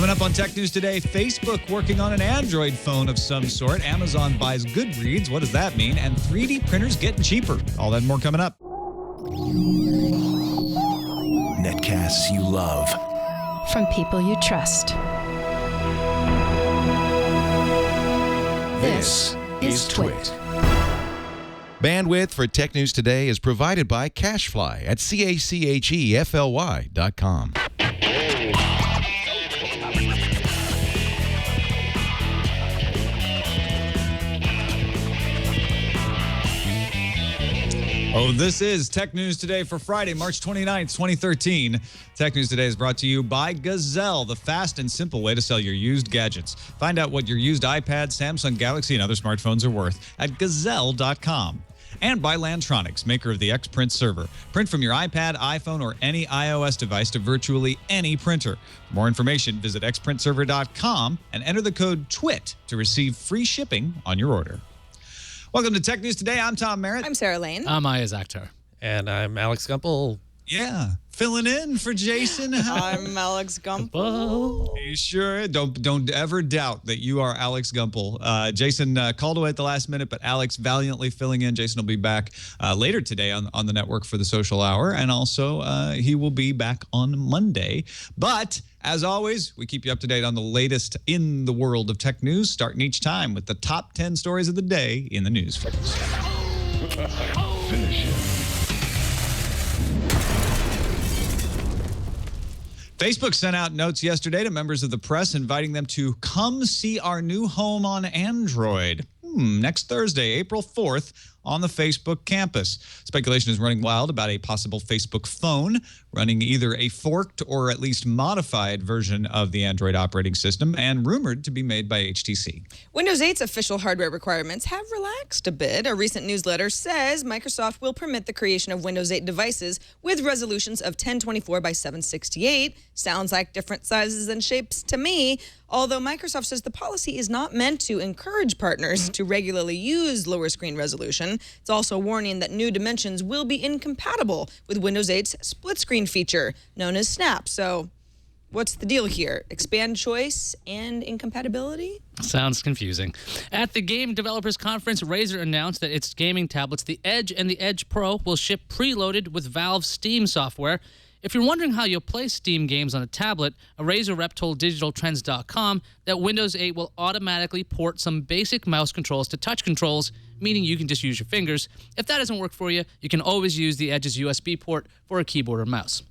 Coming up on Tech News Today, Facebook working on an Android phone of some sort. Amazon buys Goodreads. What does that mean? And 3D printers getting cheaper. All that and more coming up. Netcasts you love. From people you trust. This is Twit. Bandwidth for Tech News Today is provided by CashFly at CACHEFLY.com. Oh, this is Tech News Today for Friday, March 29th, 2013. Tech News Today is brought to you by Gazelle, the fast and simple way to sell your used gadgets. Find out what your used iPad, Samsung Galaxy, and other smartphones are worth at Gazelle.com. And by Lantronix, maker of the X-Print server. Print from your iPad, iPhone, or any iOS device to virtually any printer. For more information, visit xprintserver.com and enter the code TWIT to receive free shipping on your order. Welcome to Tech News Today. I'm Tom Merritt. I'm Sarah Lane. I'm Ayaz Akhtar. And I'm Alex Gumpel. Yeah, filling in for Jason. I'm Alex Gumpel. You sure? Don't ever doubt that you are Alex Gumpel. Jason called away at the last minute, but Alex valiantly filling in. Jason will be back later today on the network for the social hour, and also he will be back on Monday. But as always, we keep you up to date on the latest in the world of tech news, starting each time with the top 10 stories of the day in the news first. Finish him. Facebook sent out notes yesterday to members of the press inviting them to come see our new home on Android next Thursday, April 4th, on the Facebook campus. Speculation is running wild about a possible Facebook phone running either a forked or at least modified version of the Android operating system, and rumored to be made by HTC. Windows 8's official hardware requirements have relaxed a bit. A recent newsletter says Microsoft will permit the creation of Windows 8 devices with resolutions of 1024 by 768. Sounds like different sizes and shapes to me. Although Microsoft says the policy is not meant to encourage partners to regularly use lower screen resolution. It's also warning that new dimensions will be incompatible with Windows 8's split screen feature, known as Snap. So what's the deal here? Expand choice and incompatibility? Sounds confusing. At the Game Developers Conference, Razer announced that its gaming tablets, the Edge and the Edge Pro, will ship preloaded with Valve's Steam software. If you're wondering how you'll play Steam games on a tablet, a Razer rep told DigitalTrends.com that Windows 8 will automatically port some basic mouse controls to touch controls, meaning you can just use your fingers. If that doesn't work for you, you can always use the Edge's USB port for a keyboard or mouse.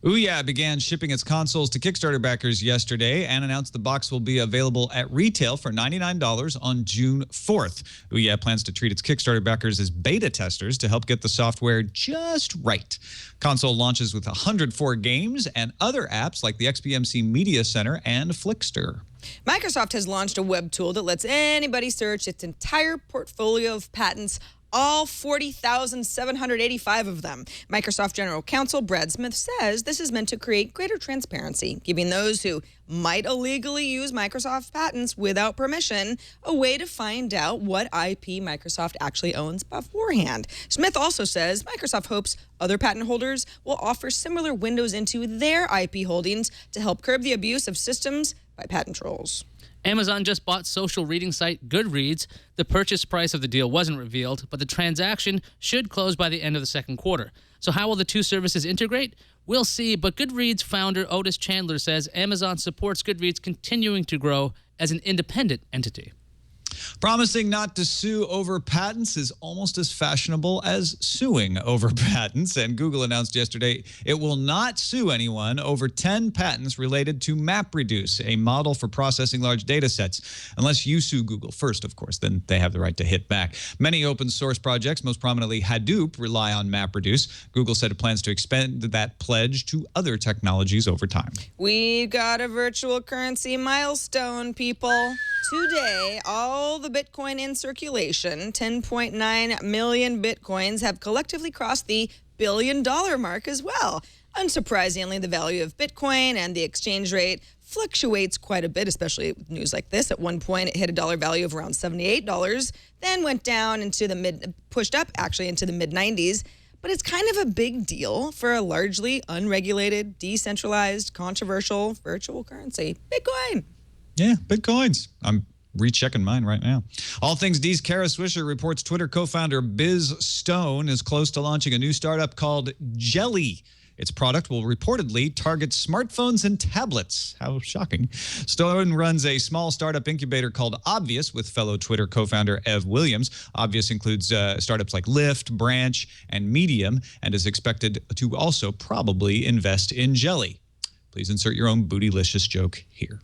Ouya began shipping its consoles to Kickstarter backers yesterday and announced the box will be available at retail for $99 on June 4th. Ouya plans to treat its Kickstarter backers as beta testers to help get the software just right. Console launches with 104 games and other apps like the XBMC Media Center and Flickster. Microsoft has launched a web tool that lets anybody search its entire portfolio of patents, all 40,785 of them. Microsoft General Counsel Brad Smith says this is meant to create greater transparency, giving those who might illegally use Microsoft patents without permission a way to find out what IP Microsoft actually owns beforehand. Smith also says Microsoft hopes other patent holders will offer similar windows into their IP holdings to help curb the abuse of systems by patent trolls. Amazon just bought social reading site Goodreads. The purchase price of the deal wasn't revealed, but the transaction should close by the end of the second quarter. So how will the two services integrate? We'll see, but Goodreads founder Otis Chandler says Amazon supports Goodreads continuing to grow as an independent entity. Promising not to sue over patents is almost as fashionable as suing over patents, and Google announced yesterday it will not sue anyone over 10 patents related to MapReduce, a model for processing large data sets. Unless you sue Google first, of course, then they have the right to hit back. Many open source projects, most prominently Hadoop, rely on MapReduce. Google said it plans to expand that pledge to other technologies over time. We got a virtual currency milestone, people. Today, all the Bitcoin in circulation, 10.9 million Bitcoins, have collectively crossed the billion-dollar mark as well. Unsurprisingly, the value of Bitcoin and the exchange rate fluctuates quite a bit, especially with news like this. At one point, it hit a dollar value of around $78, then went down into pushed up actually into the mid-90s. but it's kind of a big deal for a largely unregulated, decentralized, controversial virtual currency, Bitcoin. Yeah, Bitcoins. I'm rechecking mine right now. All Things D's Kara Swisher reports Twitter co-founder Biz Stone is close to launching a new startup called Jelly. Its product will reportedly target smartphones and tablets. How shocking. Stone runs a small startup incubator called Obvious with fellow Twitter co-founder Ev Williams. Obvious includes startups like Lyft, Branch, and Medium, and is expected to also probably invest in Jelly. Please insert your own bootylicious joke here.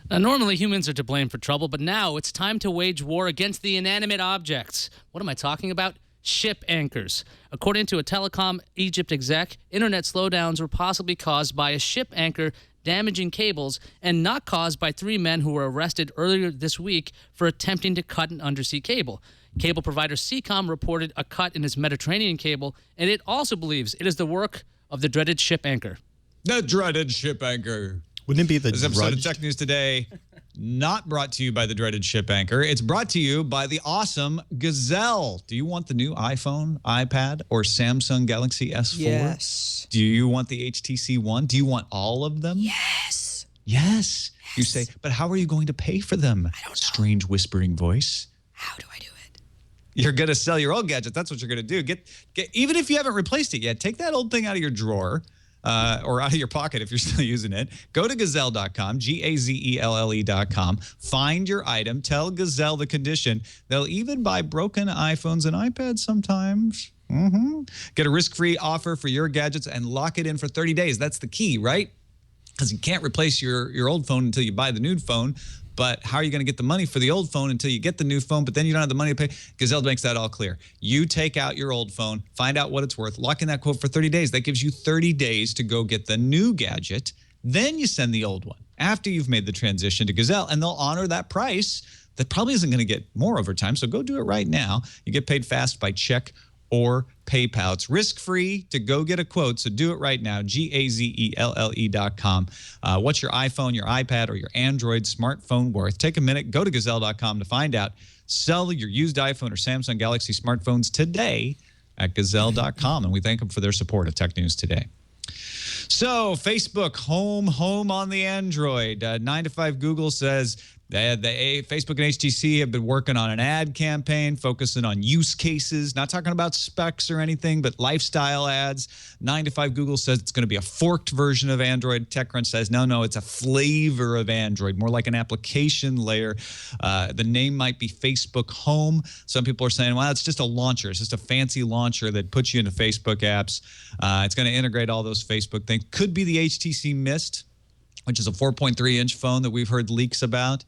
Now, normally humans are to blame for trouble, but now it's time to wage war against the inanimate objects. What am I talking about? Ship anchors. According to a Telecom Egypt exec, internet slowdowns were possibly caused by a ship anchor damaging cables and not caused by 3 men who were arrested earlier this week for attempting to cut an undersea cable. Cable provider Seacom reported a cut in its Mediterranean cable, and it also believes it is the work of the dreaded ship anchor. The dreaded ship anchor. Wouldn't it be the This episode of drudged? Tech News Today, not brought to you by the dreaded ship anchor. It's brought to you by the awesome Gazelle. Do you want the new iPhone, iPad, or Samsung Galaxy S4? Yes. Do you want the HTC One? Do you want all of them? Yes. Yes. You say, but how are you going to pay for them? I don't know. Strange whispering voice. How do I do it? You're going to sell your old gadget. That's what you're going to do. Get even if you haven't replaced it yet, take that old thing out of your drawer. Or out of your pocket if you're still using it. Go to gazelle.com, Gazelle.com. Find your item. Tell Gazelle the condition. They'll even buy broken iPhones and iPads sometimes. Get a risk-free offer for your gadgets and lock it in for 30 days. That's the key, right? Because you can't replace your old phone until you buy the new phone. But how are you going to get the money for the old phone until you get the new phone, but then you don't have the money to pay? Gazelle makes that all clear. You take out your old phone, find out what it's worth, lock in that quote for 30 days. That gives you 30 days to go get the new gadget. Then you send the old one after you've made the transition to Gazelle, and they'll honor that price. That probably isn't going to get more over time, so go do it right now. You get paid fast by check or PayPal. It's risk-free to go get a quote, so do it right now, Gazelle.com. What's your iPhone, your iPad, or your Android smartphone worth? Take a minute, go to Gazelle.com to find out. Sell your used iPhone or Samsung Galaxy smartphones today at Gazelle.com, and we thank them for their support of Tech News Today. So, Facebook, home on the Android. 9 to 5 Google says Facebook and HTC have been working on an ad campaign focusing on use cases, not talking about specs or anything, but lifestyle ads. 9 to 5 Google says it's going to be a forked version of Android. TechCrunch says, no, it's a flavor of Android, more like an application layer. The name might be Facebook Home. Some people are saying, well, it's just a launcher. It's just a fancy launcher that puts you into Facebook apps. It's going to integrate all those Facebook things. Could be the HTC Mist, which is a 4.3-inch phone that we've heard leaks about.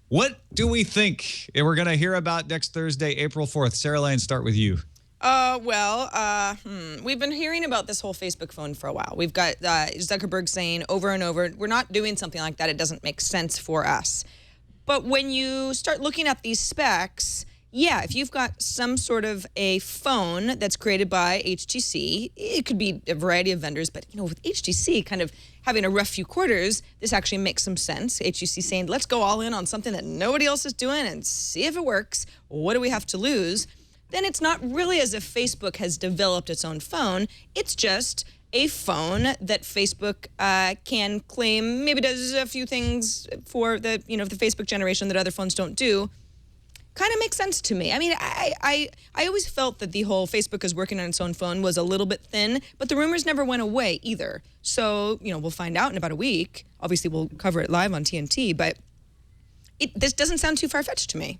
What do we think? We're going to hear about next Thursday, April 4th. Sarah Lane, start with you. We've been hearing about this whole Facebook phone for a while. We've got Zuckerberg saying over and over, we're not doing something like that. It doesn't make sense for us. But when you start looking at these specs, yeah, if you've got some sort of a phone that's created by HTC, it could be a variety of vendors, but with HTC kind of having a rough few quarters, this actually makes some sense. HTC saying, let's go all in on something that nobody else is doing and see if it works. What do we have to lose? Then it's not really as if Facebook has developed its own phone. It's just a phone that Facebook can claim maybe does a few things for the Facebook generation that other phones don't do. Kind of makes sense to me. I mean, I always felt that the whole Facebook is working on its own phone was a little bit thin, but the rumors never went away either. So, we'll find out in about a week. Obviously, we'll cover it live on TNT, but this doesn't sound too far-fetched to me.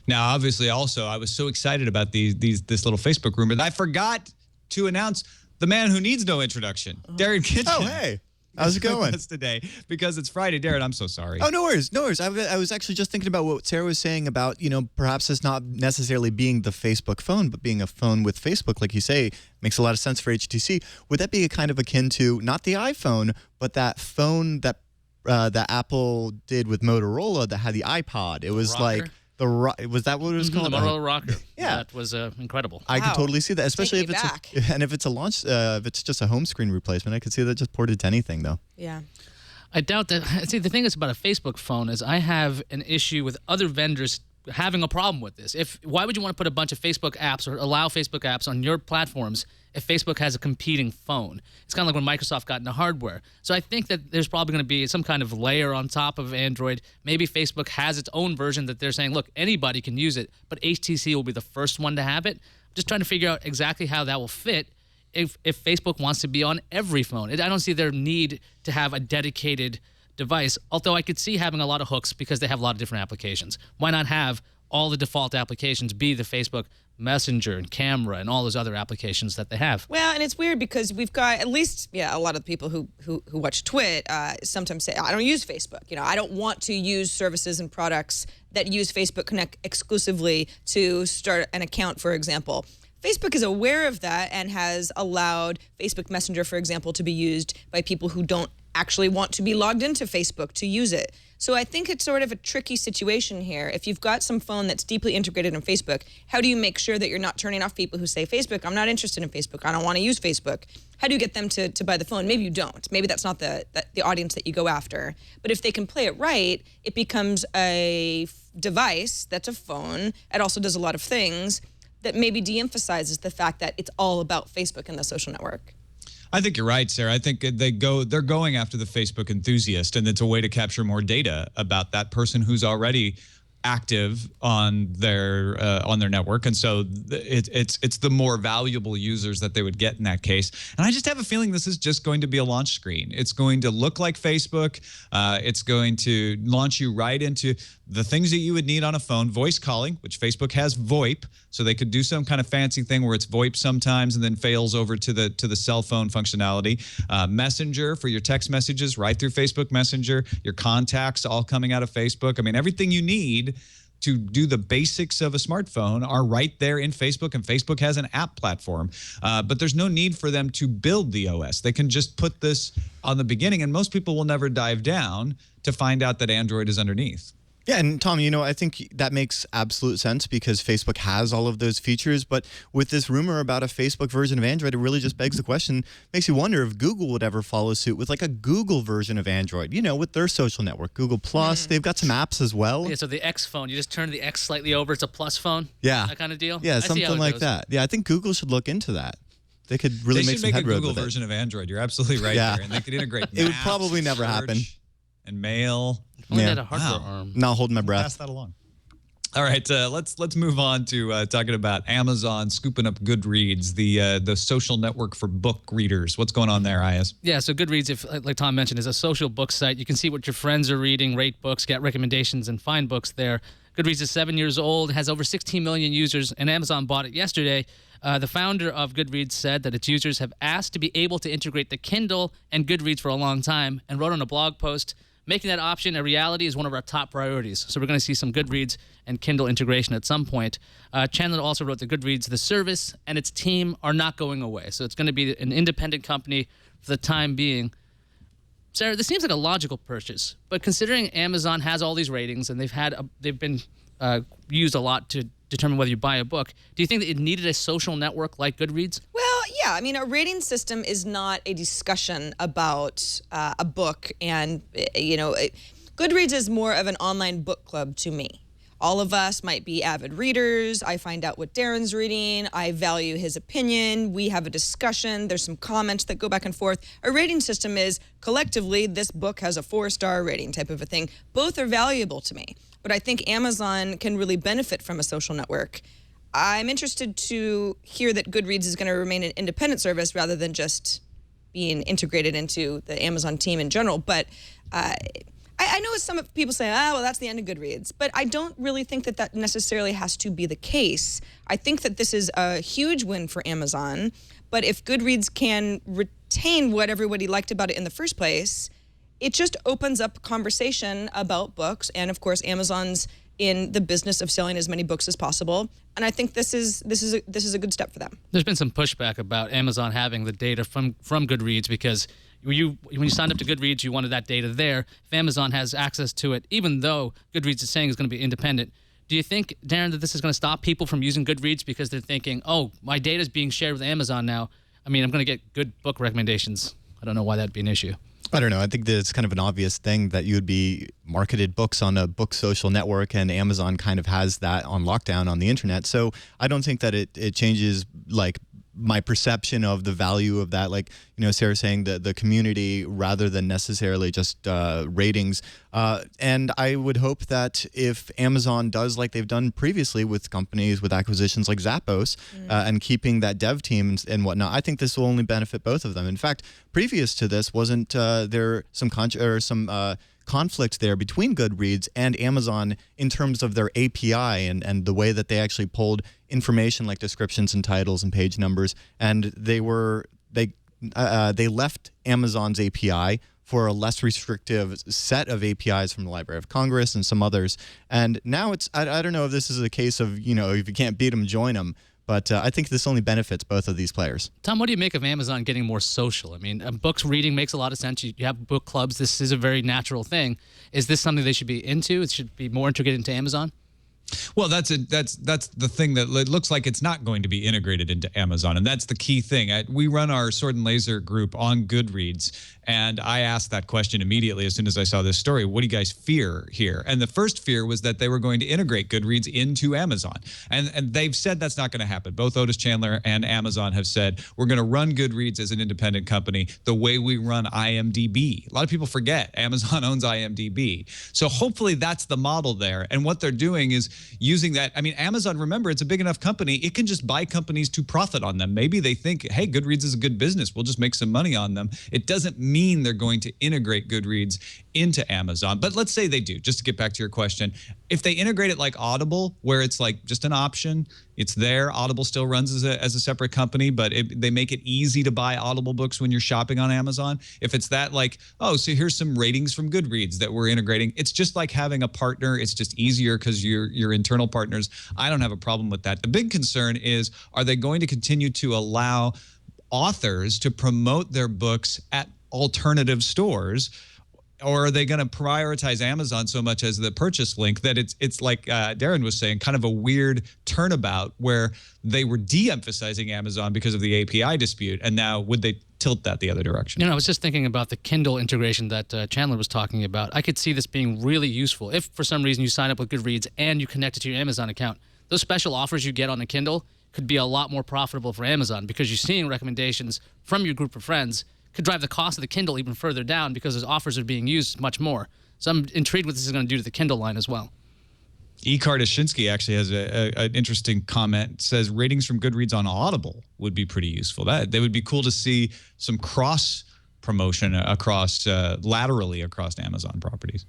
Now, obviously, also, I was so excited about this little Facebook rumor that I forgot to announce the man who needs no introduction, Darren Kitchen. Oh, hey. How's it going? Today, because it's Friday. Darren, I'm so sorry. Oh, no worries. I was actually just thinking about what Sarah was saying about, perhaps it's not necessarily being the Facebook phone, but being a phone with Facebook, like you say, makes a lot of sense for HTC. Would that be kind of akin to not the iPhone, but that phone that Apple did with Motorola that had the iPod? It was Rocker? like was that what it was called? The Motorola Rocker. Yeah. That was incredible. I could Wow. totally see that, especially Take me if back. if it's a launch, if it's just a home screen replacement. I could see that just ported to anything, though. Yeah. I doubt that. See, the thing is about a Facebook phone is I have an issue with other vendors having a problem with this. Why would you want to put a bunch of Facebook apps or allow Facebook apps on your platforms if Facebook has a competing phone? It's kind of like when Microsoft got into hardware. So I think that there's probably going to be some kind of layer on top of Android. Maybe Facebook has its own version that they're saying, look, anybody can use it, but HTC will be the first one to have it. Just trying to figure out exactly how that will fit if Facebook wants to be on every phone. I don't see their need to have a dedicated device, although I could see having a lot of hooks because they have a lot of different applications. Why not have all the default applications be the Facebook Messenger and camera and all those other applications that they have? Well, and it's weird because we've got at least, a lot of the people who watch Twit sometimes say, I don't use Facebook. I don't want to use services and products that use Facebook Connect exclusively to start an account, for example. Facebook is aware of that and has allowed Facebook Messenger, for example, to be used by people who don't actually want to be logged into Facebook to use it. So I think it's sort of a tricky situation here. If you've got some phone that's deeply integrated in Facebook, how do you make sure that you're not turning off people who say, Facebook, I'm not interested in Facebook, I don't want to use Facebook? How do you get them to buy the phone? Maybe you don't. Maybe that's not the audience that you go after. But if they can play it right, it becomes a device that's a phone. It also does a lot of things that maybe de-emphasizes the fact that it's all about Facebook and the social network. I think you're right, Sarah. I think they're going after the Facebook enthusiast, and it's a way to capture more data about that person who's already active on their network, and so it's the more valuable users that they would get in that case. And I just have a feeling this is just going to be a launch screen. It's going to look like Facebook. It's going to launch you right into the things that you would need on a phone: voice calling, which Facebook has VoIP, so they could do some kind of fancy thing where it's VoIP sometimes and then fails over to the cell phone functionality. Messenger for your text messages right through Facebook Messenger. Your contacts all coming out of Facebook. I mean, everything you need to do the basics of a smartphone are right there in Facebook, and Facebook has an app platform. But there's no need for them to build the OS. They can just put this on the beginning, and most people will never dive down to find out that Android is underneath. Yeah, and Tom, I think that makes absolute sense because Facebook has all of those features. But with this rumor about a Facebook version of Android, it really just begs the question, makes you wonder if Google would ever follow suit with like a Google version of Android, with their social network, Google Plus. They've got some apps as well. Yeah, so the X phone, you just turn the X slightly over, it's a plus phone? Yeah. That kind of deal? Yeah, something like that. Yeah, I think Google should look into that. They could really make some headroad with it. They should make a Google version of Android. You're absolutely right there. And they could integrate maps, it would probably never happen. And mail. Only had a hardware arm. Not holding my breath. Pass that along. All right, let's move on to talking about Amazon scooping up Goodreads, the social network for book readers. What's going on there, Ayaz? Yeah, so Goodreads, like Tom mentioned, is a social book site. You can see what your friends are reading, rate books, get recommendations, and find books there. Goodreads is 7 years old, has over 16 million users, and Amazon bought it yesterday. The founder of Goodreads said that its users have asked to be able to integrate the Kindle and Goodreads for a long time, and wrote on a blog post, making that option a reality is one of our top priorities. So we're going to see some Goodreads and Kindle integration at some point. Chandler also wrote that Goodreads, the service, and its team are not going away. So it's going to be an independent company for the time being. Sarah, this seems like a logical purchase, but considering Amazon has all these ratings and they've been used a lot to determine whether you buy a book, do you think that it needed a social network like Goodreads? Well, yeah. I mean, a rating system is not a discussion about a book, and Goodreads is more of an online book club to me. All of us might be avid readers. I find out what Darren's reading. I value his opinion. We have a discussion. There's some comments that go back and forth. A rating system is collectively, this book has a 4-star rating type of a thing. Both are valuable to me. But I think Amazon can really benefit from a social network. I'm interested to hear that Goodreads is going to remain an independent service rather than just being integrated into the Amazon team in general. But I know some people say, well, that's the end of Goodreads. But I don't really think that necessarily has to be the case. I think that this is a huge win for Amazon. But if Goodreads can retain what everybody liked about it in the first place, it just opens up conversation about books. And of course, Amazon's in the business of selling as many books as possible. And I think this is a good step for them. There's been some pushback about Amazon having the data from Goodreads because when you signed up to Goodreads, you wanted that data there. If Amazon has access to it, even though Goodreads is saying it's going to be independent, do you think, Darren, that this is going to stop people from using Goodreads because they're thinking, oh, my data is being shared with Amazon now? I mean, I'm going to get good book recommendations. I don't know why that'd be an issue. I don't know. I think that it's kind of an obvious thing that you would be marketed books on a book social network, and Amazon kind of has that on lockdown on the internet. So I don't think that it changes like my perception of the value of that. Like, Sarah's saying the community rather than necessarily just ratings. And I would hope that if Amazon does like they've done previously with companies with acquisitions like Zappos and keeping that dev team and whatnot, I think this will only benefit both of them. In fact, previous to this, wasn't there some conflict there between Goodreads and Amazon in terms of their API and the way that they actually pulled information like descriptions and titles and page numbers, and they left Amazon's API for a less restrictive set of APIs from the Library of Congress and some others. And now I don't know if this is a case of, if you can't beat them, join them. But I think this only benefits both of these players. Tom, what do you make of Amazon getting more social? I mean, books reading makes a lot of sense. You have book clubs. This is a very natural thing. Is this something they should be into? It should be more integrated into Amazon? Well, that's the thing that it looks like it's not going to be integrated into Amazon, and that's the key thing. We run our Sword and Laser group on Goodreads, and I asked that question immediately as soon as I saw this story. What do you guys fear here? And the first fear was that they were going to integrate Goodreads into Amazon, and they've said that's not going to happen. Both Otis Chandler and Amazon have said we're going to run Goodreads as an independent company the way we run IMDb. A lot of people forget Amazon owns IMDb, so hopefully that's the model there. And what they're doing is using that. I mean, Amazon, remember, it's a big enough company. It can just buy companies to profit on them. Maybe they think, hey, Goodreads is a good business. We'll just make some money on them. It doesn't mean they're going to integrate Goodreads into Amazon. But let's say they do, just to get back to your question. If they integrate it like Audible, where it's like just an option, it's there. Audible still runs as a separate company, but they make it easy to buy Audible books when you're shopping on Amazon. If it's that like, oh, so here's some ratings from Goodreads that we're integrating. It's just like having a partner. It's just easier because you're internal partners. I don't have a problem with that. The big concern is, are they going to continue to allow authors to promote their books at alternative stores? Or are they going to prioritize Amazon so much as the purchase link that it's like Darren was saying, kind of a weird turnabout where they were de-emphasizing Amazon because of the API dispute, and now would they tilt that the other direction? I was just thinking about the Kindle integration that Chandler was talking about. I could see this being really useful if for some reason you sign up with Goodreads and you connect it to your Amazon account. Those special offers you get on the Kindle could be a lot more profitable for Amazon because you're seeing recommendations from your group of friends. Could drive the cost of the Kindle even further down because those offers are being used much more. So I'm intrigued what this is going to do to the Kindle line as well. E. Kardashinsky actually has an interesting comment. It says ratings from Goodreads on Audible would be pretty useful. They would be cool to see some cross promotion across laterally across Amazon properties.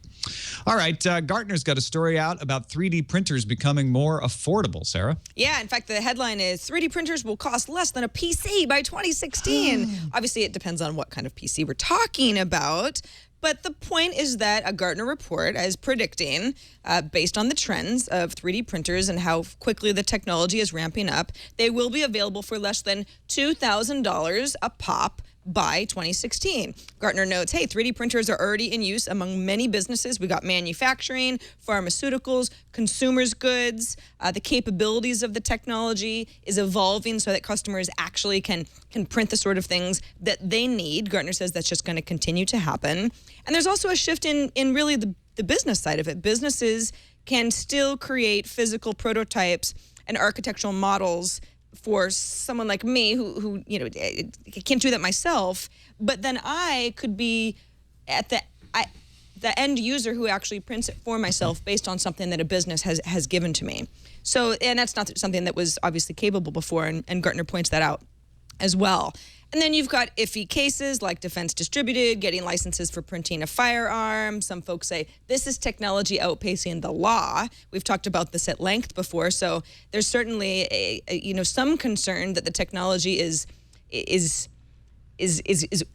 All right, Gartner's got a story out about 3D printers becoming more affordable. Sarah? Yeah, in fact, the headline is 3D printers will cost less than a PC by 2016. Obviously, it depends on what kind of PC we're talking about. But the point is that a Gartner report is predicting, based on the trends of 3D printers and how quickly the technology is ramping up, they will be available for less than $2,000 a pop by 2016. Gartner notes, hey, 3D printers are already in use among many businesses. We got manufacturing, pharmaceuticals, consumers goods. The capabilities of the technology is evolving so that customers actually can print the sort of things that they need. Gartner says that's just going to continue to happen. And there's also a shift in really the business side of it. Businesses can still create physical prototypes and architectural models for someone like me who can't do that myself, but then I could be at the end user who actually prints it for myself based on something that a business has given to me. So, and that's not something that was obviously capable before, and Gartner points that out as well. And then you've got iffy cases like Defense Distributed getting licenses for printing a firearm. Some folks say this is technology outpacing the law. We've talked about this at length before. So there's certainly some concern that the technology is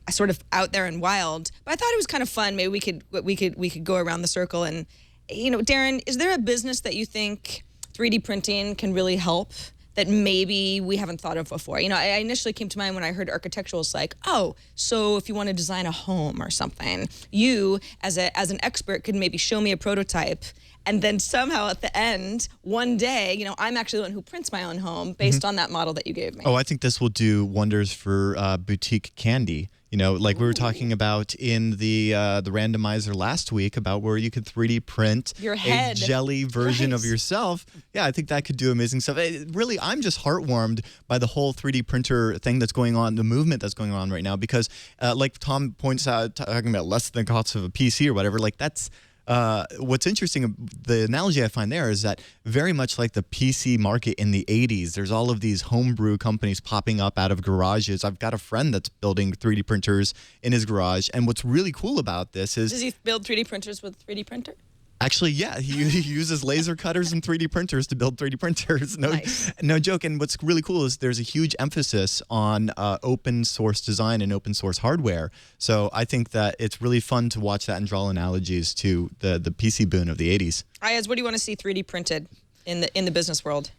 sort of out there and wild. But I thought it was kind of fun. Maybe we could go around the circle and, Darren, is there a business that you think 3D printing can really help that maybe we haven't thought of before? I initially came to mind when I heard architectural. It's like, oh, so if you want to design a home or something, you as an expert could maybe show me a prototype, and then somehow at the end, one day, I'm actually the one who prints my own home based on that model that you gave me. Oh, I think this will do wonders for boutique candy. You know, like we were talking about in the randomizer last week about where you could 3D print Your head. a jelly version of Right. yourself. Yeah, I think that could do amazing stuff. Really, I'm just heartwarmed by the whole 3D printer thing that's going on, the movement that's going on right now, because like Tom points out, talking about less than the cost of a PC or whatever, like that's what's interesting, the analogy I find there is that very much like the PC market in the 80s, there's all of these homebrew companies popping up out of garages. I've got a friend that's building 3D printers in his garage. And what's really cool about this is... Does he build 3D printers with 3D printer? Actually, yeah, he uses laser cutters and 3D printers to build 3D printers. Nice. No joke. And what's really cool is there's a huge emphasis on open source design and open source hardware. So I think that it's really fun to watch that and draw analogies to the PC boom of the 80s. Ayaz, what do you want to see 3D printed in the business world?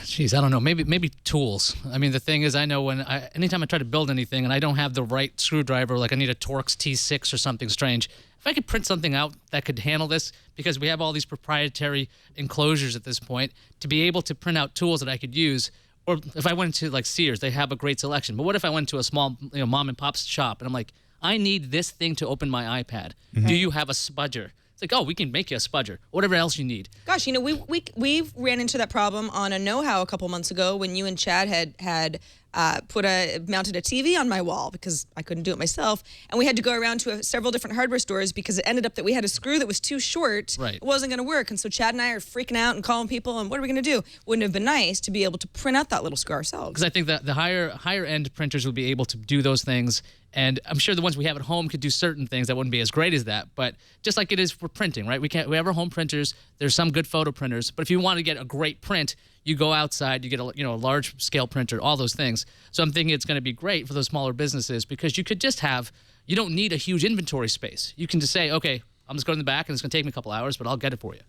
Jeez, I don't know. Maybe tools. I mean, the thing is, I know anytime I try to build anything and I don't have the right screwdriver, like I need a Torx T6 or something strange, if I could print something out that could handle this, because we have all these proprietary enclosures at this point, to be able to print out tools that I could use. Or if I went to like Sears, they have a great selection. But what if I went to a small mom and pop shop and I'm like, I need this thing to open my iPad. Do you have a spudger? It's like, oh, we can make you a spudger. Whatever else you need. Gosh, we ran into that problem on a know-how a couple months ago when you and Chad had mounted a TV on my wall because I couldn't do it myself, and we had to go around to several different hardware stores because it ended up that we had a screw that was too short. Right. It wasn't going to work, and so Chad and I are freaking out and calling people, and what are we going to do? Wouldn't it have been nice to be able to print out that little screw ourselves? Because I think that the higher end printers will be able to do those things. And I'm sure the ones we have at home could do certain things that wouldn't be as great as that. But just like it is for printing, right? We have our home printers. There's some good photo printers. But if you want to get a great print, you go outside, you get a large scale printer, all those things. So I'm thinking it's going to be great for those smaller businesses because you could just you don't need a huge inventory space. You can just say, okay, I'm just going in the back and it's going to take me a couple hours, but I'll get it for you.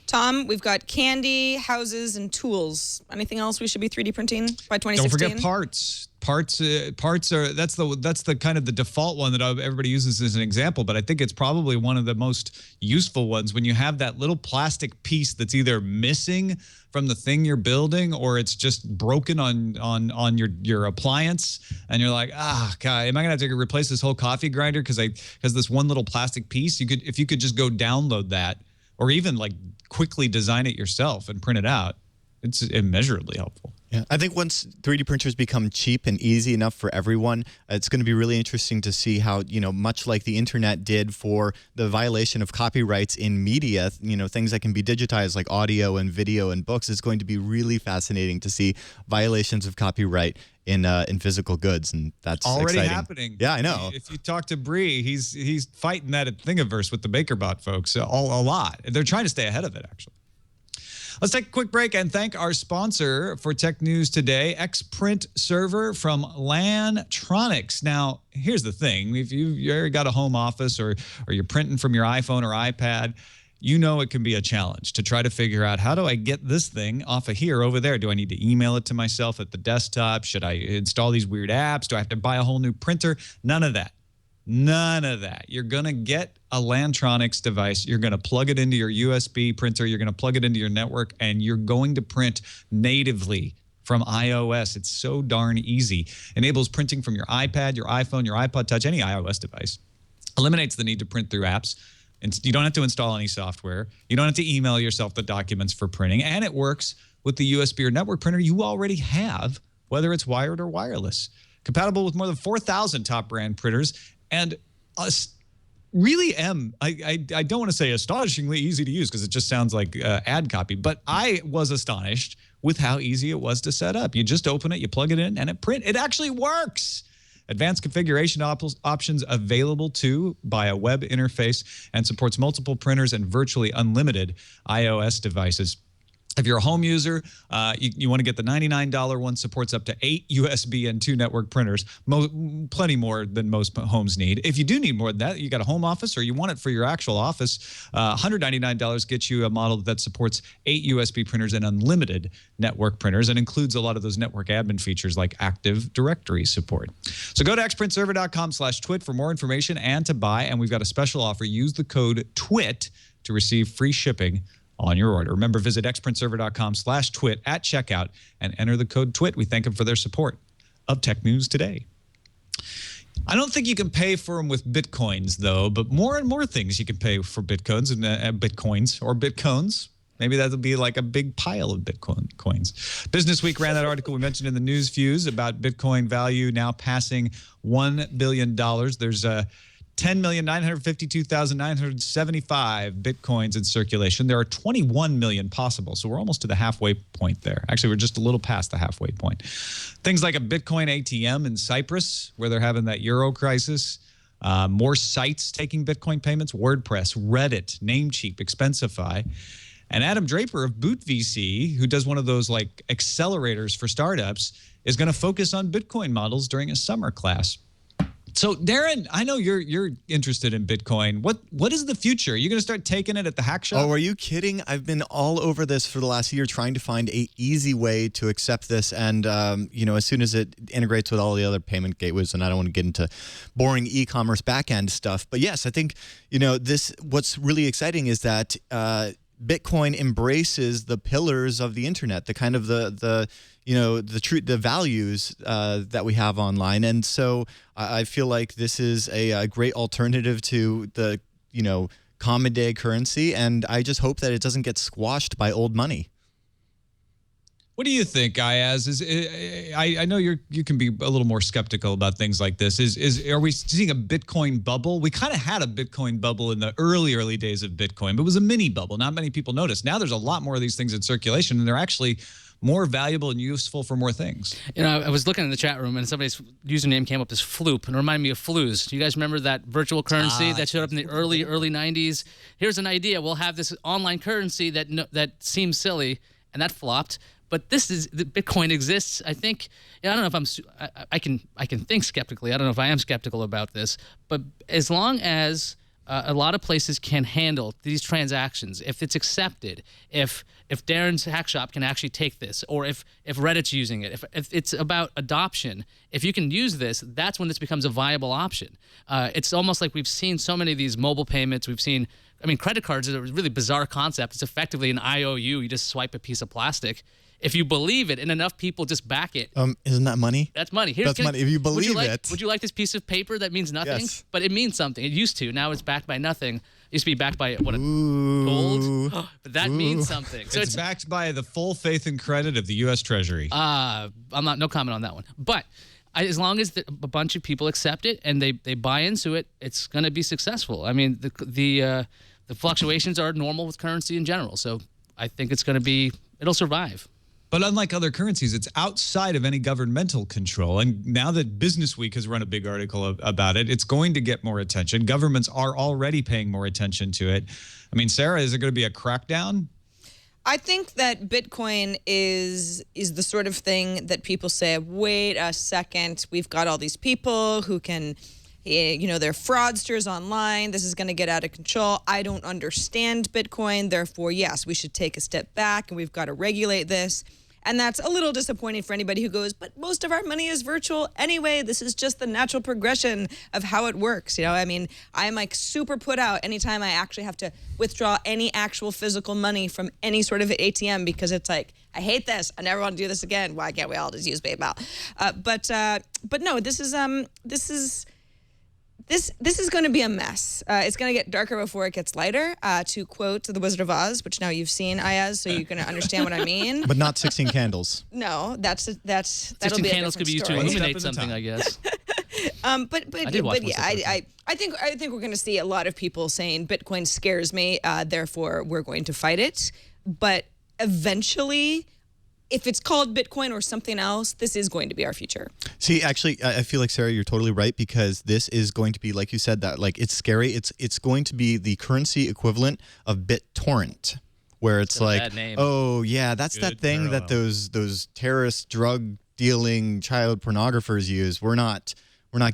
Tom, we've got candy, houses, and tools. Anything else we should be 3D printing by 2016? Don't forget parts. Parts are that's the kind of the default one that everybody uses as an example, but I think it's probably one of the most useful ones when you have that little plastic piece that's either missing from the thing you're building or it's just broken on your appliance, and you're like, God, am I gonna have to replace this whole coffee grinder because this one little plastic piece? If you could just go download that, or even like quickly design it yourself and print it out, it's immeasurably helpful. Yeah, I think once 3D printers become cheap and easy enough for everyone, it's going to be really interesting to see how, much like the internet did for the violation of copyrights in media, things that can be digitized like audio and video and books, it's going to be really fascinating to see violations of copyright in physical goods, and that's already exciting. happening. Yeah, I know. If you talk to Bree, he's fighting that at Thingiverse with the BakerBot folks a lot. They're trying to stay ahead of it, actually. Let's take a quick break and thank our sponsor for Tech News today, Xprint Server from Lantronix. Now, here's the thing. If you already got a home office or you're printing from your iPhone or iPad, you know it can be a challenge to try to figure out, how do I get this thing off of here over there? Do I need to email it to myself at the desktop? Should I install these weird apps? Do I have to buy a whole new printer? None of that. None of that. You're going to get a Lantronix device. You're going to plug it into your USB printer. You're going to plug it into your network, and you're going to print natively from iOS. It's so darn easy. Enables printing from your iPad, your iPhone, your iPod Touch, any iOS device. Eliminates the need to print through apps. And you don't have to install any software. You don't have to email yourself the documents for printing. And it works with the USB or network printer you already have, whether it's wired or wireless. Compatible with more than 4,000 top brand printers. And really I don't want to say astonishingly easy to use because it just sounds like ad copy, but I was astonished with how easy it was to set up. You just open it, you plug it in, and it actually works. Advanced configuration options available too by a web interface, and supports multiple printers and virtually unlimited iOS devices. If you're a home user, you want to get the $99 one, supports up to 8 USB and 2 network printers, plenty more than most homes need. If you do need more than that, you got a home office or you want it for your actual office, $199 gets you a model that supports 8 USB printers and unlimited network printers, and includes a lot of those network admin features like Active Directory support. So go to xprintserver.com/twit for more information and to buy, and we've got a special offer. Use the code TWIT to receive free shipping on your order. Remember, visit xprintserver.com/twit at checkout and enter the code TWIT. We thank them for their support of Tech News Today. I don't think you can pay for them with Bitcoins, though, but more and more things you can pay for Bitcoins and Bitcoins or Bitcoins. Maybe that'll be like a big pile of Bitcoin coins. Business Week ran that article we mentioned in the news fuse about Bitcoin value now passing $1 billion. There's 10,952,975 Bitcoins in circulation. There are 21 million possible, so we're almost to the halfway point there. Actually, we're just a little past the halfway point. Things like a Bitcoin ATM in Cyprus, where they're having that euro crisis. More sites taking Bitcoin payments, WordPress, Reddit, Namecheap, Expensify. And Adam Draper of Boot VC, who does one of those like accelerators for startups, is going to focus on Bitcoin models during a summer class. So, Darren, I know you're interested in Bitcoin. What is the future? Are you going to start taking it at the hack shop? Oh, are you kidding? I've been all over this for the last year trying to find a easy way to accept this. And, as soon as it integrates with all the other payment gateways, and I don't want to get into boring e-commerce backend stuff. But yes, I think, what's really exciting is that Bitcoin embraces the pillars of the internet, the kind of the values that we have online. And so I feel like this is a great alternative to the, common day currency. And I just hope that it doesn't get squashed by old money. What do you think, Ayaz? I know you can be a little more skeptical about things like this. Are we seeing a Bitcoin bubble? We kind of had a Bitcoin bubble in the early days of Bitcoin, but it was a mini bubble. Not many people noticed. Now there's a lot more of these things in circulation, and they're actually more valuable and useful for more things. I was looking in the chat room, and somebody's username came up as Floop, and it reminded me of Flues. Do you guys remember that virtual currency that showed up in the early 90s? Here's an idea. We'll have this online currency that seems silly, and that flopped. But the Bitcoin exists. I think, I don't know if I can think skeptically. I don't know if I am skeptical about this. But as long as a lot of places can handle these transactions, if it's accepted, if Darren's Hack Shop can actually take this, or if Reddit's using it, if it's about adoption, if you can use this, that's when this becomes a viable option. It's almost like we've seen so many of these mobile payments. We've seen, credit cards is a really bizarre concept. It's effectively an IOU. You just swipe a piece of plastic. If you believe it and enough people just back it. Isn't that money? That's money. That's money. If you believe it. Would you like this piece of paper that means nothing? Yes. But it means something. It used to. Now it's backed by nothing. It used to be backed by gold. But that means something. So it's backed by the full faith and credit of the U.S. Treasury. No comment on that one. But as long as a bunch of people accept it and they buy into it, it's going to be successful. The fluctuations are normal with currency in general. So I think it'll survive. But unlike other currencies, it's outside of any governmental control. And now that Business Week has run a big article about it, it's going to get more attention. Governments are already paying more attention to it. Sarah, is it going to be a crackdown? I think that Bitcoin is the sort of thing that people say, wait a second, we've got all these people who can, they're fraudsters online. This is going to get out of control. I don't understand Bitcoin. Therefore, yes, we should take a step back and we've got to regulate this. And that's a little disappointing for anybody who goes, but most of our money is virtual anyway. This is just the natural progression of how it works. I'm like super put out anytime I actually have to withdraw any actual physical money from any sort of ATM, because it's like, I hate this. I never want to do this again. Why can't we all just use PayPal? But no, this is going to be a mess. It's going to get darker before it gets lighter, to quote The Wizard of Oz, which now you've seen, Ayaz, so you're going to understand what I mean. But not 16 candles. No, that'll 16 be a candles could be used to story. illuminate something, I guess. I think we're going to see a lot of people saying Bitcoin scares me, therefore we're going to fight it. But eventually, if it's called Bitcoin or something else, this is going to be our future. See, actually, I feel like, Sarah, you're totally right, because this is going to be, like you said, that like it's scary. It's going to be the currency equivalent of BitTorrent, where it's like, bad name. oh yeah, that's Good that thing parallel. that those terrorist drug dealing child pornographers use. We're not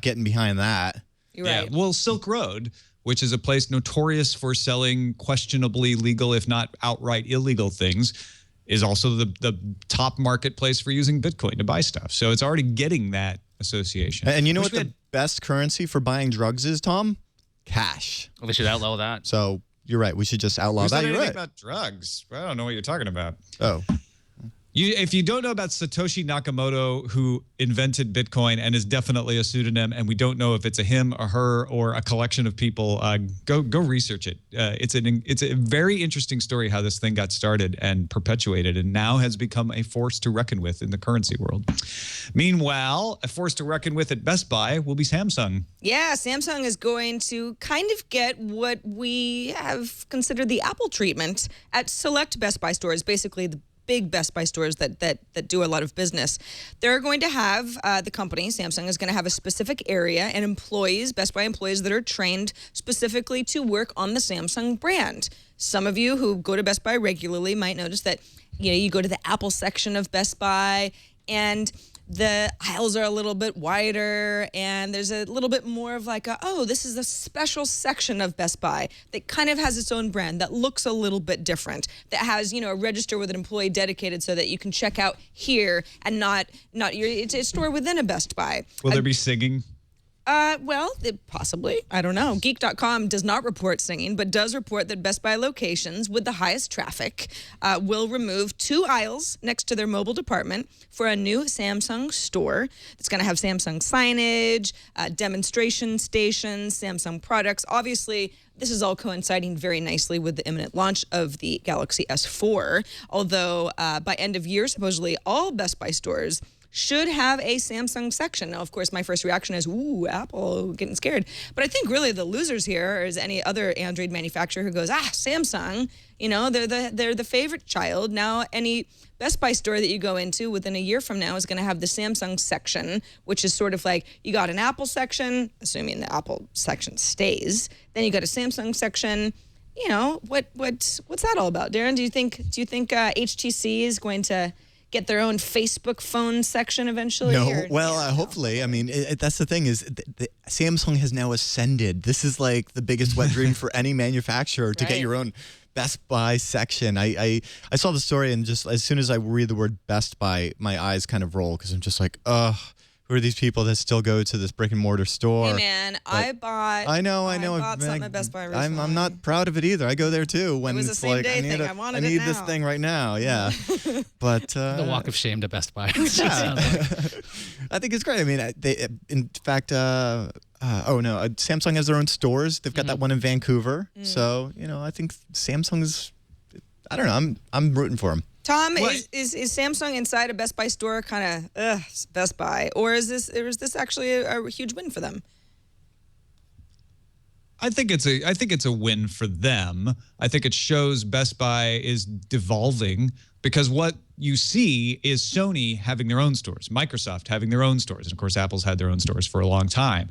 getting behind that. You're right. Yeah, well, Silk Road, which is a place notorious for selling questionably legal, if not outright illegal things, is also the top marketplace for using Bitcoin to buy stuff. So it's already getting that association. And you know what the best currency for buying drugs is, Tom? Cash. Well, they should outlaw that. So you're right. We should just outlaw Who's that. said You're anything right. about drugs? I don't know what you're talking about. Oh. If you don't know about Satoshi Nakamoto, who invented Bitcoin and is definitely a pseudonym, and we don't know if it's a him, a her, or a collection of people, go research it. It's a very interesting story how this thing got started and perpetuated, and now has become a force to reckon with in the currency world. Meanwhile, a force to reckon with at Best Buy will be Samsung. Yeah, Samsung is going to kind of get what we have considered the Apple treatment at select Best Buy stores, basically the big Best Buy stores that do a lot of business. They're going to have, the company, Samsung, is going to have a specific area and employees, Best Buy employees that are trained specifically to work on the Samsung brand. Some of you who go to Best Buy regularly might notice that, you go to the Apple section of Best Buy and the aisles are a little bit wider and there's a little bit more of like, this is a special section of Best Buy that kind of has its own brand that looks a little bit different, that has, a register with an employee dedicated so that you can check out here and not it's a store within a Best Buy. Will there be singing? Possibly. I don't know. Geek.com does not report singing, but does report that Best Buy locations with the highest traffic will remove 2 aisles next to their mobile department for a new Samsung store. It's going to have Samsung signage, demonstration stations, Samsung products. Obviously, this is all coinciding very nicely with the imminent launch of the Galaxy S4, although by end of year, supposedly all Best Buy stores should have a Samsung section. Now, of course, my first reaction is, ooh, Apple, getting scared. But I think really the losers here is any other Android manufacturer who goes, Samsung, they're the favorite child. Now, any Best Buy store that you go into within a year from now is going to have the Samsung section, which is sort of like you got an Apple section, assuming the Apple section stays. Then you got a Samsung section. What's that all about, Darren? Do you think HTC is going to get their own Facebook phone section eventually? No, hopefully. I mean, that's the thing is Samsung has now ascended. This is like the biggest wet dream for any manufacturer to get your own Best Buy section. I saw the story and just as soon as I read the word Best Buy, my eyes kind of roll because I'm just like, who are these people that still go to this brick and mortar store? Hey man, I bought something at Best Buy recently. I'm not proud of it either. I go there too when it was it's the same like day I need it this now. thing right now. Yeah, but The walk of shame to Best Buy. yeah. I think it's great. I mean, in fact, Samsung has their own stores. They've got that one in Vancouver. So I think Samsung's. I don't know. I'm rooting for them. Tom, is Samsung inside a Best Buy store kind of Best Buy, or is this actually a huge win for them? I think it's a win for them. I think it shows Best Buy is devolving because what you see is Sony having their own stores, Microsoft having their own stores, and of course Apple's had their own stores for a long time.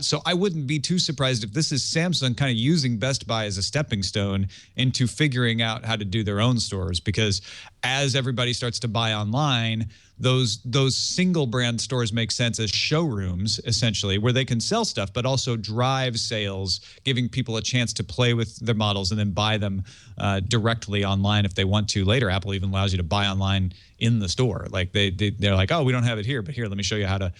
So I wouldn't be too surprised if this is Samsung kind of using Best Buy as a stepping stone into figuring out how to do their own stores, because as everybody starts to buy online, those single brand stores make sense as showrooms, essentially, where they can sell stuff, but also drive sales, giving people a chance to play with their models and then buy them directly online if they want to later. Apple even allows you to buy online in the store. Like they're like, we don't have it here, but here, let me show you how to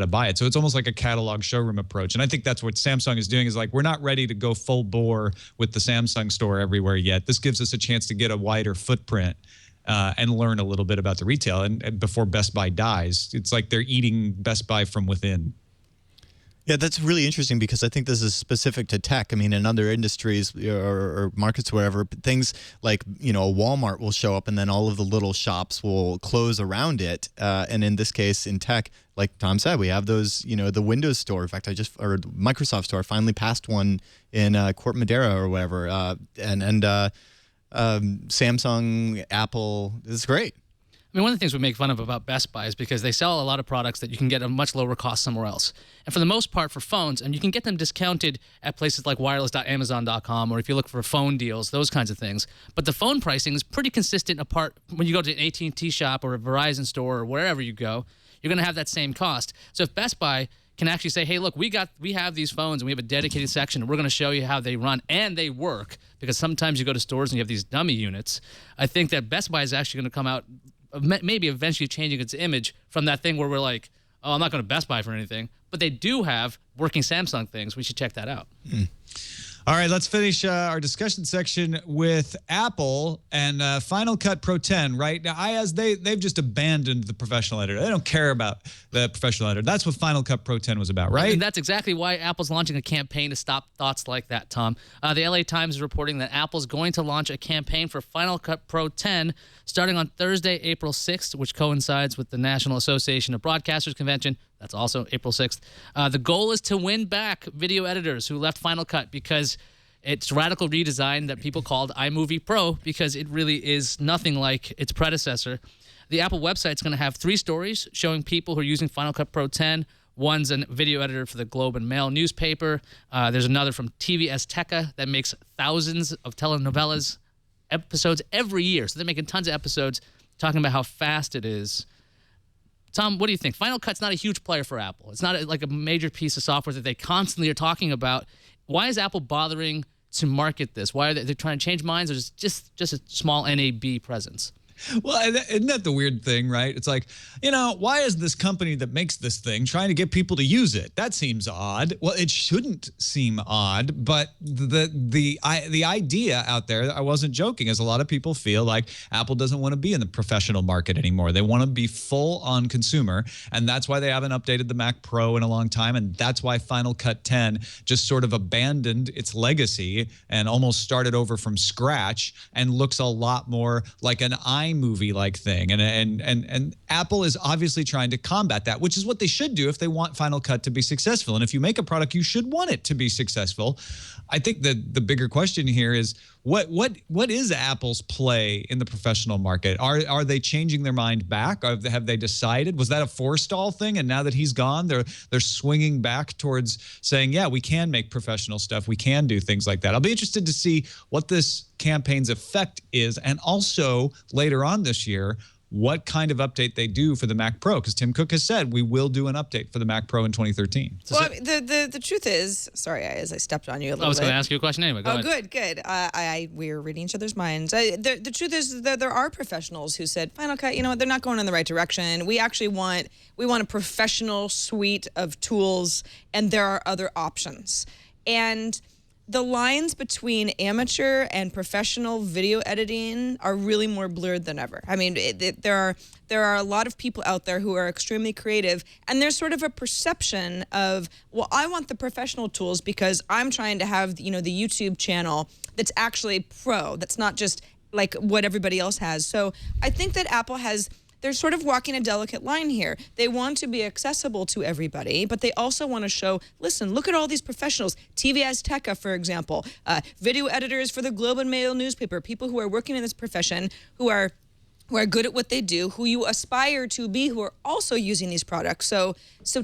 buy it. So it's almost like a catalog showroom approach. And I think that's what Samsung is doing, is like, we're not ready to go full bore with the Samsung store everywhere yet. This gives us a chance to get a wider footprint and learn a little bit about the retail. And before Best Buy dies, it's like they're eating Best Buy from within. Yeah, that's really interesting because I think this is specific to tech. I mean, in other industries or markets, wherever, things like, a Walmart will show up and then all of the little shops will close around it. And in this case, in tech, like Tom said, we have those, the Windows store. In fact, or Microsoft store, I finally passed one in Corte Madera or whatever. Samsung, Apple, it's great. I mean, one of the things we make fun of about Best Buy is because they sell a lot of products that you can get at a much lower cost somewhere else. And for the most part, for phones, and you can get them discounted at places like wireless.amazon.com, or if you look for phone deals, those kinds of things. But the phone pricing is pretty consistent apart when you go to an AT&T shop or a Verizon store or wherever you go. You're going to have that same cost. So if Best Buy can actually say, hey, look, we have these phones and we have a dedicated section and we're going to show you how they run and they work, because sometimes you go to stores and you have these dummy units. I think that Best Buy is actually going to come out maybe eventually changing its image from that thing where we're like, I'm not going to Best Buy for anything. But they do have working Samsung things. We should check that out. All right, let's finish our discussion section with Apple and Final Cut Pro 10. Right now, they've just abandoned the professional editor. They don't care about the professional editor. That's what Final Cut Pro 10 was about, right? And that's exactly why Apple's launching a campaign to stop thoughts like that, Tom. The LA Times is reporting that Apple's going to launch a campaign for Final Cut Pro 10 starting on Thursday, April 6th, which coincides with the National Association of Broadcasters Convention. That's also April 6th. The goal is to win back video editors who left Final Cut because it's radical redesign that people called iMovie Pro because it really is nothing like its predecessor. The Apple website's going to have 3 stories showing people who are using Final Cut Pro 10. One's a video editor for the Globe and Mail newspaper. There's another from TV Azteca that makes thousands of telenovelas episodes every year. So they're making tons of episodes talking about how fast it is. Tom, what do you think? Final Cut's not a huge player for Apple. It's not like a major piece of software that they constantly are talking about. Why is Apple bothering to market this? Why are they trying to change minds, or is it just a small NAB presence? Well, isn't that the weird thing, right? It's like, why is this company that makes this thing trying to get people to use it? That seems odd. Well, it shouldn't seem odd, but the idea out there, I wasn't joking, is a lot of people feel like Apple doesn't want to be in the professional market anymore. They want to be full on consumer, and that's why they haven't updated the Mac Pro in a long time, and that's why Final Cut 10 just sort of abandoned its legacy and almost started over from scratch and looks a lot more like an iMovie-like thing, and Apple is obviously trying to combat that, which is what they should do if they want Final Cut to be successful. And if you make a product, you should want it to be successful. I think that the bigger question here is what is Apple's play in the professional market? Are they changing their mind back? Have they decided? Was that a forestall thing? And now that he's gone, they're swinging back towards saying, yeah, we can make professional stuff. We can do things like that. I'll be interested to see what this campaign's effect is, and also later on this year, what kind of update they do for the Mac Pro, because Tim Cook has said we will do an update for the Mac Pro in 2013. Well, the truth is, sorry, as I stepped on you a little bit. I was going to ask you a question anyway. Go ahead. Good. We're reading each other's minds. The truth is that there are professionals who said, Final Cut, they're not going in the right direction. We actually want a professional suite of tools, and there are other options. And the lines between amateur and professional video editing are really more blurred than ever. I mean, there are a lot of people out there who are extremely creative, and there's sort of a perception of, well, I want the professional tools because I'm trying to have, the YouTube channel that's actually pro, that's not just like what everybody else has. So I think that Apple they're sort of walking a delicate line here. They want to be accessible to everybody, but they also want to show, listen, look at all these professionals. TV Azteca, for example, video editors for the Globe and Mail newspaper, people who are working in this profession, who are good at what they do, who you aspire to be, who are also using these products. So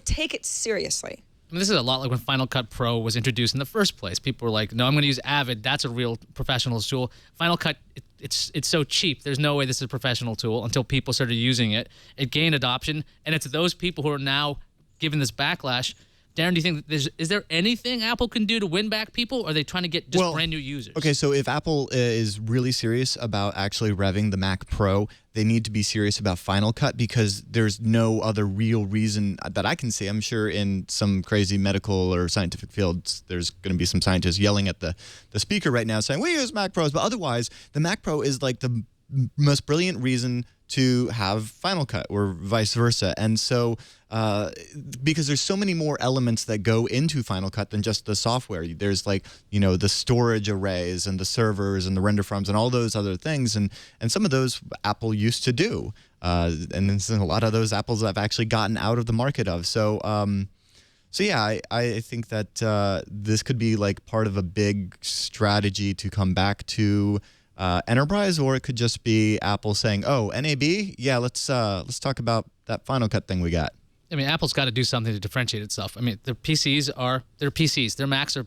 take it seriously. I mean, this is a lot like when Final Cut Pro was introduced in the first place. People were like, no, I'm going to use Avid. That's a real professional tool. Final Cut, it's so cheap. There's no way this is a professional tool until people started using it. It gained adoption, and it's those people who are now giving this backlash. Darren, do you think is there anything Apple can do to win back people, or are they trying to get just brand new users? Okay, so if Apple is really serious about actually revving the Mac Pro, they need to be serious about Final Cut, because there's no other real reason that I can see. I'm sure in some crazy medical or scientific fields, there's going to be some scientists yelling at the speaker right now saying, we use Mac Pros, but otherwise, the Mac Pro is like the most brilliant reason to have Final Cut, or vice versa. And so because there's so many more elements that go into Final Cut than just the software. There's the storage arrays and the servers and the render farms and all those other things, and some of those Apple used to do, and then a lot of those Apples have actually gotten out of the market of. So yeah, I think that this could be like part of a big strategy to come back to enterprise, or it could just be Apple saying, "Oh, NAB, yeah, let's talk about that Final Cut thing we got." I mean, Apple's got to do something to differentiate itself. I mean, their PCs are PCs. Their Macs are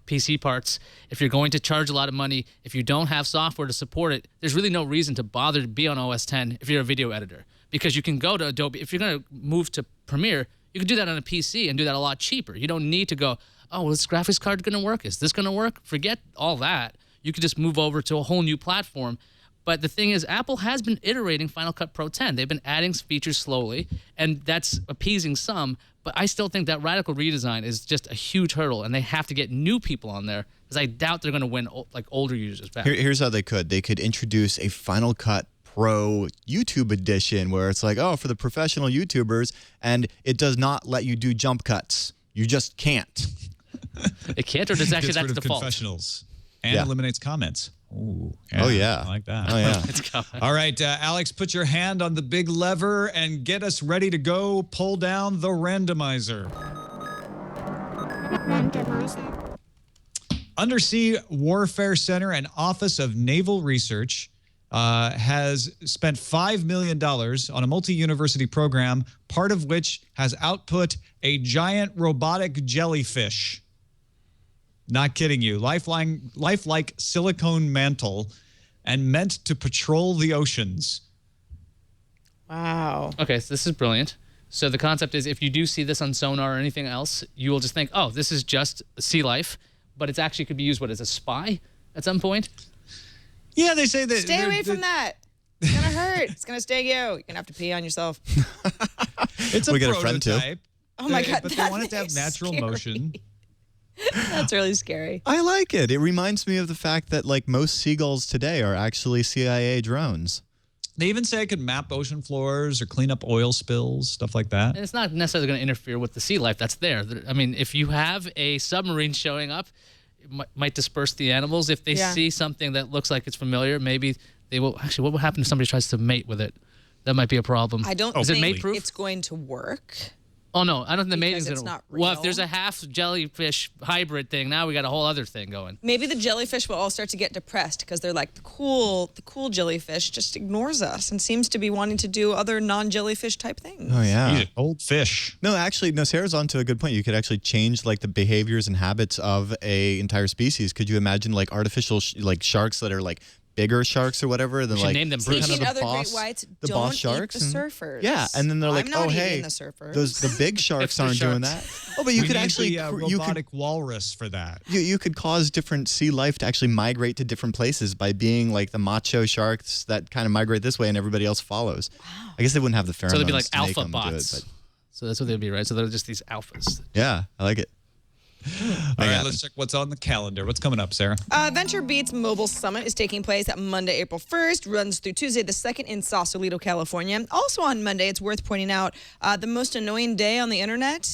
PC parts. If you're going to charge a lot of money, if you don't have software to support it, there's really no reason to bother to be on OS 10 if you're a video editor, because you can go to Adobe. If you're going to move to Premiere, you can do that on a PC and do that a lot cheaper. You don't need to go, oh, well, this graphics card going to work? Is this going to work? Forget all that. You could just move over to a whole new platform. But the thing is, Apple has been iterating Final Cut Pro 10. They've been adding features slowly, and that's appeasing some. But I still think that radical redesign is just a huge hurdle, and they have to get new people on there because I doubt they're going to win like older users back. Here's how they could. They could introduce a Final Cut Pro YouTube edition where it's like, oh, for the professional YouTubers, and it does not let you do jump cuts. You just can't. It can't, or does actually Gets that's rid of default? confessionals and Yeah. eliminates comments. Ooh, Oh, yeah. I like that. Oh, yeah. It's coming. All right, Alex, put your hand on the big lever and get us ready to go. Pull down the randomizer. Undersea Warfare Center and Office of Naval Research has spent $5 million on a multi-university program, part of which has output a giant robotic jellyfish. Not kidding you. Lifelike silicone mantle and meant to patrol the oceans. Wow. Okay, so this is brilliant. So the concept is if you do see this on sonar or anything else, you will just think, oh, this is just sea life, but it's actually could be used, as a spy at some point? Yeah, they say that. Stay away from that. It's going to hurt. It's going to sting you. You're going to have to pee on yourself. It's a We got a prototype. friend, too. Oh, my God. But they that want it to have is natural scary. motion. That's really scary. I like it. It reminds me of the fact that like most seagulls today are actually CIA drones. They even say it could map ocean floors or clean up oil spills, stuff like that. And it's not necessarily going to interfere with the sea life that's there. I mean, if you have a submarine showing up, it might disperse the animals. If they see something that looks like it's familiar, maybe they will. Actually, what will happen if somebody tries to mate with it? That might be a problem. I don't Is it think mate-proof? it's going to work. Oh, no. I don't think the mating is Because going it's to not Well, if real. there's a half jellyfish hybrid thing, now we got a whole other thing going. Maybe the jellyfish will all start to get depressed because they're like, the cool jellyfish just ignores us and seems to be wanting to do other non-jellyfish type things. Oh yeah. He's an old fish. No, actually, no. Sarah's onto a good point. You could actually change like the behaviors and habits of a entire species. Could you imagine like artificial like sharks that are like bigger sharks or whatever? Then should like name them kind Bruce. of Speaking the other boss, great whites, the don't boss sharks, eat the and- surfers. Yeah, and then they're like, I'm not oh eating hey, the surfers. the big sharks Hipster aren't doing sharks. that. Oh, but you We could need actually the you robotic could walrus for that. you could cause different sea life to actually migrate to different places by being like the macho sharks that kind of migrate this way and everybody else follows. I guess they wouldn't have the pheromones So they'd be like to make alpha them do it, bots. but So that's what they'd be, right? So they're just these alphas. yeah, I like it. All right, let's check what's on the calendar. What's coming up, Sarah? Venture Beats Mobile Summit is taking place at Monday, April 1st, runs through Tuesday the 2nd in Sausalito, California. Also on Monday, it's worth pointing out, the most annoying day on the internet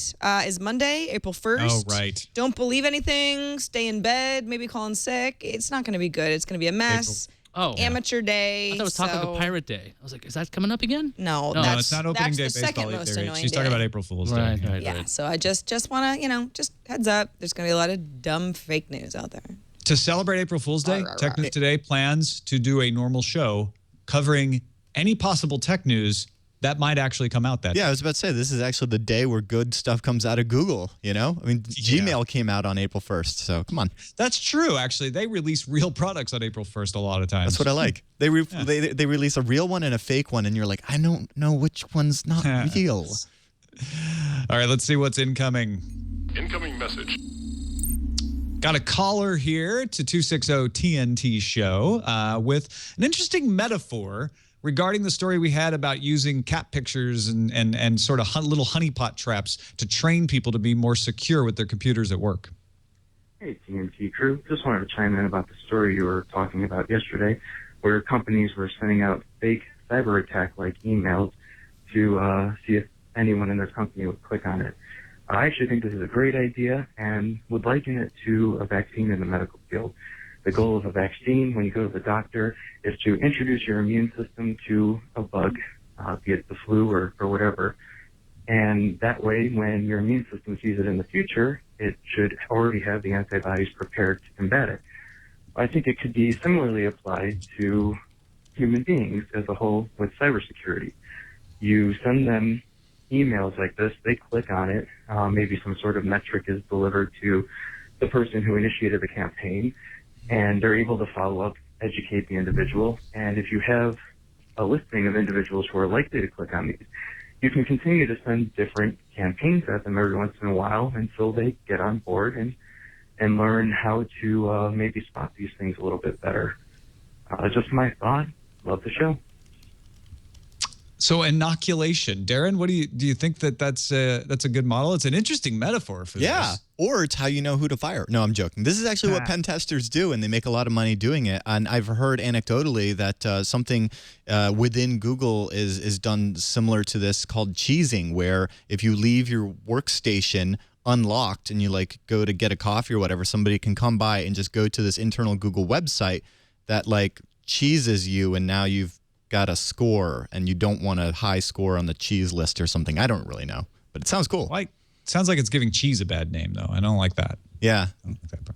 is Monday, April 1st. Oh, right. Don't believe anything, stay in bed, maybe call in sick. It's not going to be good. It's going to be a mess. Oh. Amateur day. I thought it was talking so- of Pirate Day. I was like, is that coming up again? No, No, No, that's, it's not opening that's day the second baseball most either. annoying She's talking day. about April Fool's Right, Day. right, Yeah, right. so I just want to, just heads up. There's going to be a lot of dumb fake news out there. To celebrate April Fool's Day, Tech News Today plans to do a normal show covering any possible tech news that might actually come out that day. Yeah, I was about to say, this is actually the day where good stuff comes out of Google, you know? I mean, Gmail came out on April 1st, so come on. That's true, actually. They release real products on April 1st a lot of times. That's what I like. They release a real one and a fake one, and you're like, I don't know which one's not real. All right, let's see what's incoming. Incoming message. Got a caller here to 260 TNT show with an interesting metaphor regarding the story we had about using cat pictures and sort of little honeypot traps to train people to be more secure with their computers at work. Hey, TNT crew. Just wanted to chime in about the story you were talking about yesterday, where companies were sending out fake cyber attack-like emails to see if anyone in their company would click on it. I actually think this is a great idea and would liken it to a vaccine in the medical field. The goal of a vaccine when you go to the doctor is to introduce your immune system to a bug, be it the flu or whatever. And that way, when your immune system sees it in the future, it should already have the antibodies prepared to combat it. I think it could be similarly applied to human beings as a whole with cybersecurity. You send them emails like this, they click on it, maybe some sort of metric is delivered to the person who initiated the campaign, and they're able to follow up, educate the individual. And if you have a listing of individuals who are likely to click on these, you can continue to send different campaigns at them every once in a while until they get on board and learn how to maybe spot these things a little bit better. Just my thought. Love the show. So inoculation, Darren, what do you think that's a good model? It's an interesting metaphor for Yeah, this. or it's how you know who to fire. No, I'm joking. This is actually what pen testers do, and they make a lot of money doing it. And I've heard anecdotally that something within Google is done similar to this called cheesing, where if you leave your workstation unlocked and you like go to get a coffee or whatever, somebody can come by and just go to this internal Google website that like cheeses you, and now you've got a score, and you don't want a high score on the cheese list or something. I don't really know, but it sounds cool. Sounds like it's giving cheese a bad name, though. I don't like that. Yeah.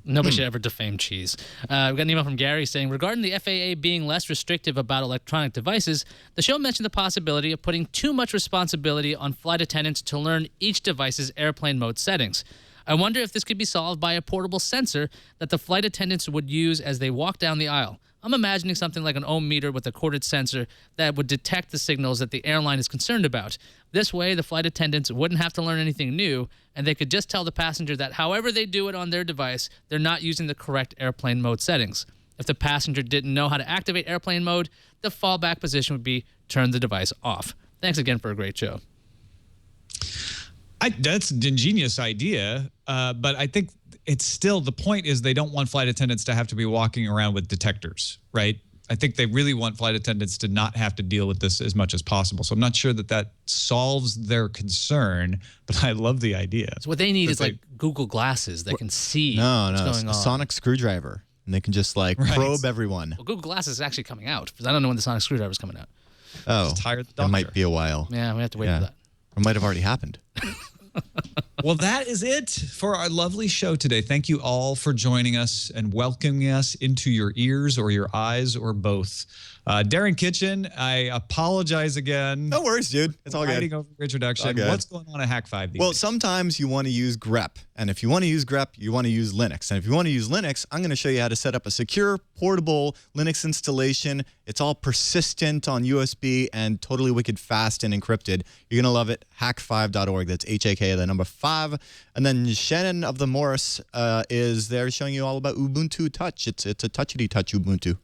Nobody should ever defame cheese. We got an email from Gary saying, regarding the FAA being less restrictive about electronic devices, the show mentioned the possibility of putting too much responsibility on flight attendants to learn each device's airplane mode settings. I wonder if this could be solved by a portable sensor that the flight attendants would use as they walk down the aisle. I'm imagining something like an ohm meter with a corded sensor that would detect the signals that the airline is concerned about. This way, the flight attendants wouldn't have to learn anything new, and they could just tell the passenger that however they do it on their device, they're not using the correct airplane mode settings. If the passenger didn't know how to activate airplane mode, the fallback position would be turn the device off. Thanks again for a great show. That's an ingenious idea, but I think it's still, the point is they don't want flight attendants to have to be walking around with detectors, right? I think they really want flight attendants to not have to deal with this as much as possible. So I'm not sure that solves their concern, but I love the idea. So what they need is like Google glasses that can see what's going a on. sonic screwdriver, and they can just like probe everyone. Well, Google Glasses is actually coming out. I don't know when the sonic screwdriver is coming out. Oh, Just hire the it doctor. might be a while. Yeah, we have to wait for that. It might have already happened. Well, that is it for our lovely show today. Thank you all for joining us and welcoming us into your ears or your eyes or both. Darren Kitchen, I apologize again. No worries, dude. It's all good. Writing over your introduction. All good. What's going on at Hack 5 these Well, days? sometimes you want to use grep. And if you want to use grep, you want to use Linux. And if you want to use Linux, I'm going to show you how to set up a secure, portable Linux installation. It's all persistent on USB and totally wicked fast and encrypted. You're going to love it. Hack5.org. That's HAK, the number 5. And then Shannon of the Morris is there showing you all about Ubuntu Touch. It's a touchity-touch Ubuntu.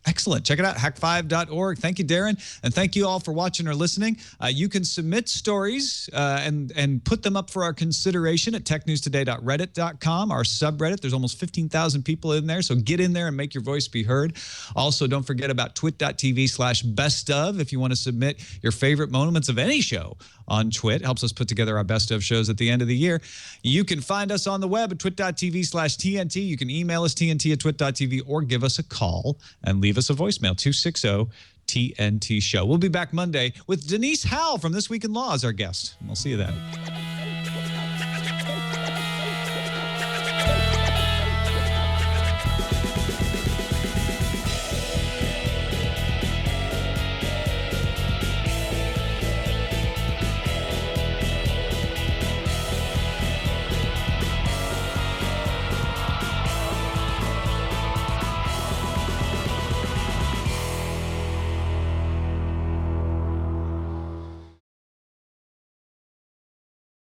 Excellent. Check it out, hack5.org. Thank you, Darren. And thank you all for watching or listening. You can submit stories and put them up for our consideration at technewstoday.reddit.com, our subreddit. There's almost 15,000 people in there, so get in there and make your voice be heard. Also, don't forget about twit.tv/bestof if you want to submit your favorite moments of any show on Twit. Helps us put together our best of shows at the end of the year. You can find us on the web at twit.tv/TNT. You can email us tnt@twit.tv or give us a call and leave us a voicemail, 260-TNT show. We'll be back Monday with Denise Howell from This Week in Law as our guest. We'll see you then.